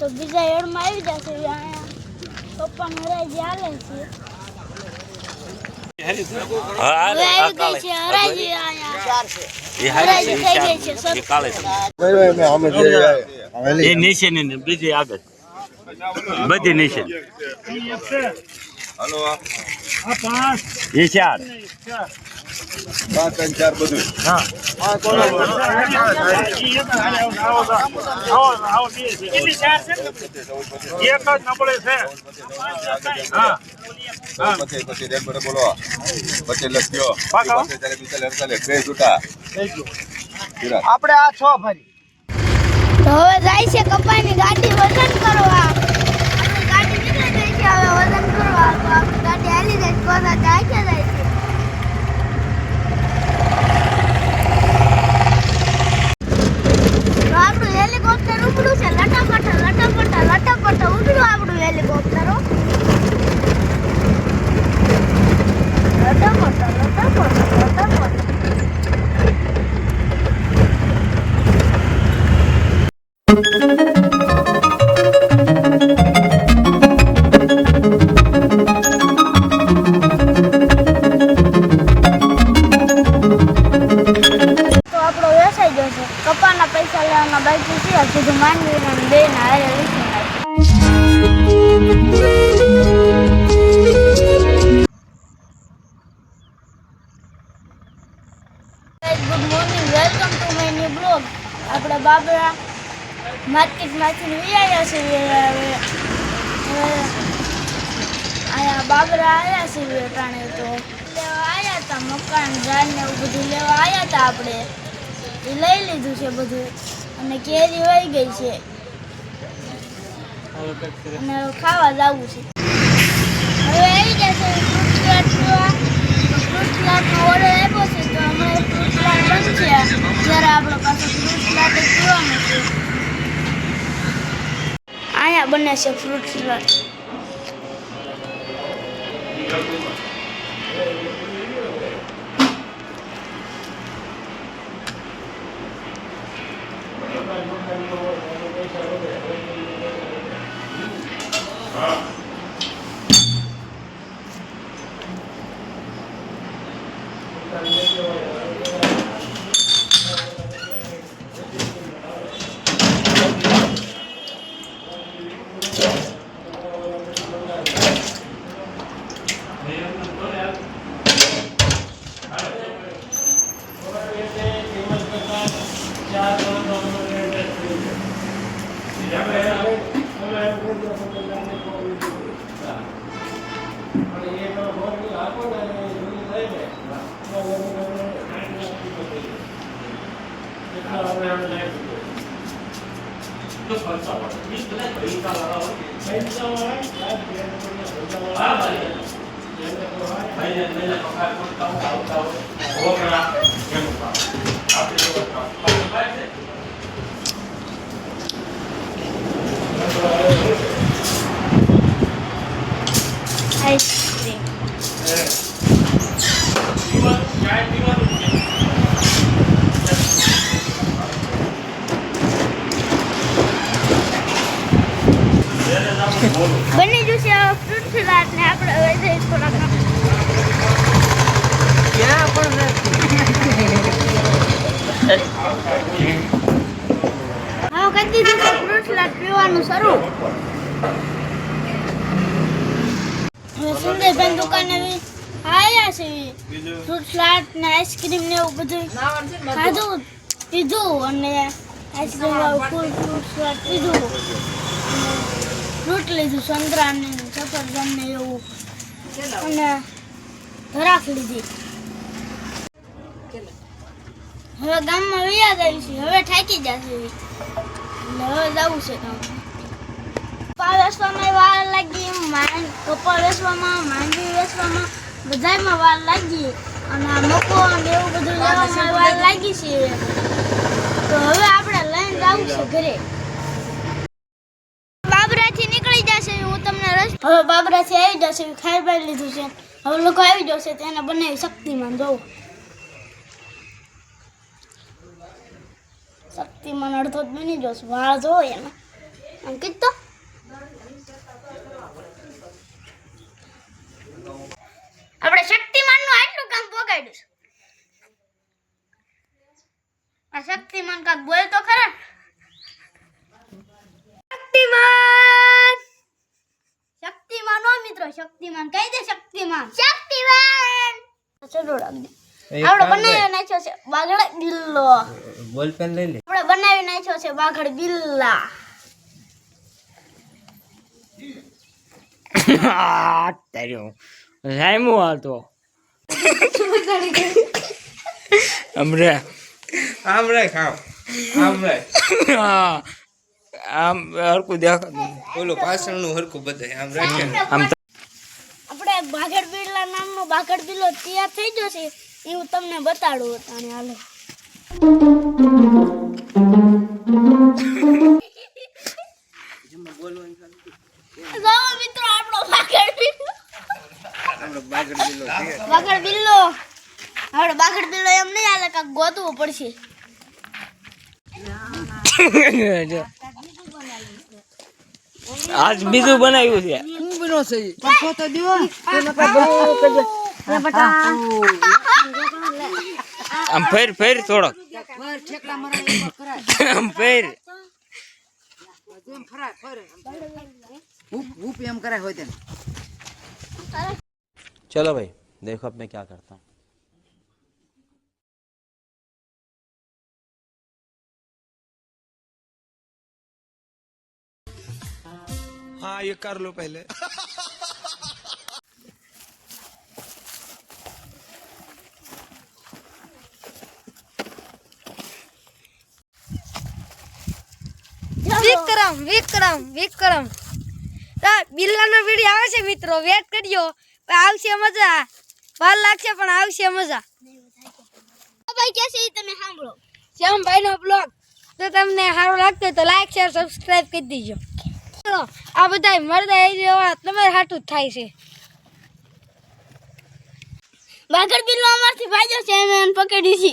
તો બીજા એડમાં આવી જશે અહીંયા પપ્પાને હરાજી હાલે છે બીજી આગળ બધી નીચે હાલો એ 4 5 અને 4 બધું હા પછી રેડ પર બોલો પછી લખ્યો ત્યારે બીજા લડતા બે છૂટા આપણે આ 6 ફરી તો હવે જાય છે કપાઈની ગાડી વજન કરવા આપણી ગાડી નીકળી ગઈ છે હવે વજન કરવા તો આપણી ગાડી હાલી જાય કોના જાય છે તો આપણું હેલિકોપ્ટર ઉપડ્યું છે લટાપટ ઉપડ્યું આપણું હેલિકોપ્ટર લટાપટ કપાના પૈસા લેવાના બાકી છે કીધું માંડવીના બે ના હારે good morning welcome to my new blog આપણે બાબરા માર્કેટમાંથી આવ્યા છીએ અહીંયા બાબરા આવ્યા છીએ ટાણે તો લેવા આવ્યા હતા મકાન ઝાડ ને એવું બધું લેવા આવ્યા હતા આપણે એ લઈ લીધું છે બધું અને કેરી વહી ગઈ છે અને ખાવા જવું છે હવે આવી જશે ફ્રૂટ સલાડનો ઓર્ડર આપ્યો છે તો હમણાં ફ્રૂટ સલાડ બનશે જ્યારે આપણે પાસે ફ્રૂટ સલાડ પીવાનું છે અહીંયા બને છે ફ્રૂટ સલાડ આઈસ્ક્રીમ બની જશે ફ્રૂટ સલાડ ને આપણે હવે જઈ થોડા ક્યાં પણ હા કરી દીધું ફ્રૂટ સલાડ પીવાનું શરૂ સુંદરબેન દુકાને આવ્યા છે ફ્રૂટ સલાડ ને આઈસ્ક્રીમ ને એવું બધું ખાધું પીધું અને આઈસ્ક્રીમ વાળું ફ્રૂટ સલાડ પીધું ફ્રૂટ લીધું સંતરા ને સફરજન ને એવું અને ધરાક લીધી હવે ગામમાં વૈયા જાય છે હવે થાકી જશે એટલે હવે જવું છે ગામમાં કપા વેચવામાં વાર લાગી કપા વેચવામાં માંડવી વેચવામાં બધામાં વાર લાગી અને આ મકો ને એવું બધું લેવામાં વાર લાગી છે તો હવે આપણે લઈને જવું છે ઘરે બાબરાથી નીકળી જશે હું તમને હવે બાબરાથી આવી જશે ખાઈ પાઈ લીધું છે હવે લોકો આવી જશે તેને બનાવી શક્તિમાન જોવું શક્તિમાન અડધો જ બની જશે વાળ જોવો એમાં આમ કીધું શક્તિમાન કહી દે શક્તિમાન ચલો રાખ દે આપણે બનાવી નાખ્યો છે બાઘડ બિલ્લો બોલ પેન લઈ લે આપણે બનાવી નાખ્યો છે બાઘડ બિલ્લા તાર્યો સાયમું હાલતો હમરે આમરે ખાવ આમરે આમ હરકું દેખાતું બોલો પાછળનું હરખું બધાય આમ રાખે આમ આપણે બાઘડ બિલ્લા નામનો બાઘડ બિલ્લો તૈયાર થઈ ગયો છે એ હું તમને બતાડું અને હાલો જાઓ મિત્રો આપણો બાઘડ બિલ્લો આપણે બાઘડ બિલ્લો એમ નહીં હાલે કાંઈક ગોતવું પડશે આજ બીજું બનાવ્યું છે હું બનો છે ફોટો દેવો આમ ફેર થોડોક આમ ફેર એમ કરાય હોય તેને चलो भाई देखो अब मैं क्या करता हूँ। हाँ ये कर लो पहले વિક્રમ બિલ્લાનો વિડીયો આવે છે મિત્રો વેટ કરજો આવશે મજા વાર લાગશે પણ આવશે મજા ભાઈ કે છે તમે સાંભળો શ્યામભાઈ નો બ્લોગ તો તમને સારું લાગતો હોય તો લાઈક શેર સબસ્ક્રાઇબ કરી દેજો આ બધા મરદા એવા તમારે હાટું જ થાય છે બાઘડ બિલ્લો અમારથી ભાગ્યો છે એમ એને પકડી છે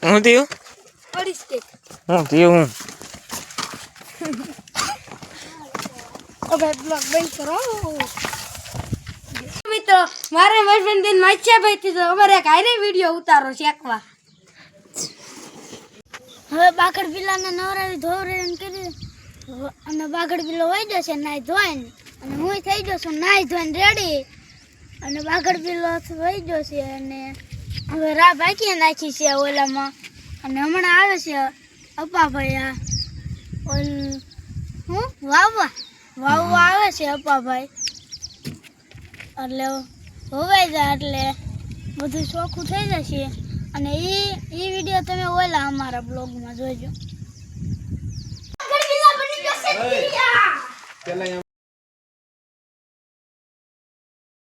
હું થયું ઓડી સ્ટેક હું થયું ઓકે બ્લોગ બંધ કરો મિત્રો મારા હસબન્ડ બેન માછિયાભાઈ થી તો અમારે એક હારે વિડીયો ઉતારો શેકવા હવે બાઘડ બિલ્લાને નવરાવી ધોવરાવીને કરી અને બાઘડ બિલ્લો વહી જશે નાઈ ધોઈને અને હું થઈ જશું નાઈ ધોઈને રેડી અને બાઘડ બિલ્લો વહી જશે અને હવે રા બાકી નાખી છે ઓલામાં અને હમણાં આવે છે અપ્પાભાઈ આ ઓલ હું વાવવા આવે છે અપ્પાભાઈ એટલે હોવાઈ જાય એટલે બધું ચોખ્ખું થઈ જશે અને એ વિડીયો તમે ઓલા અમારા બ્લોગમાં જોજો.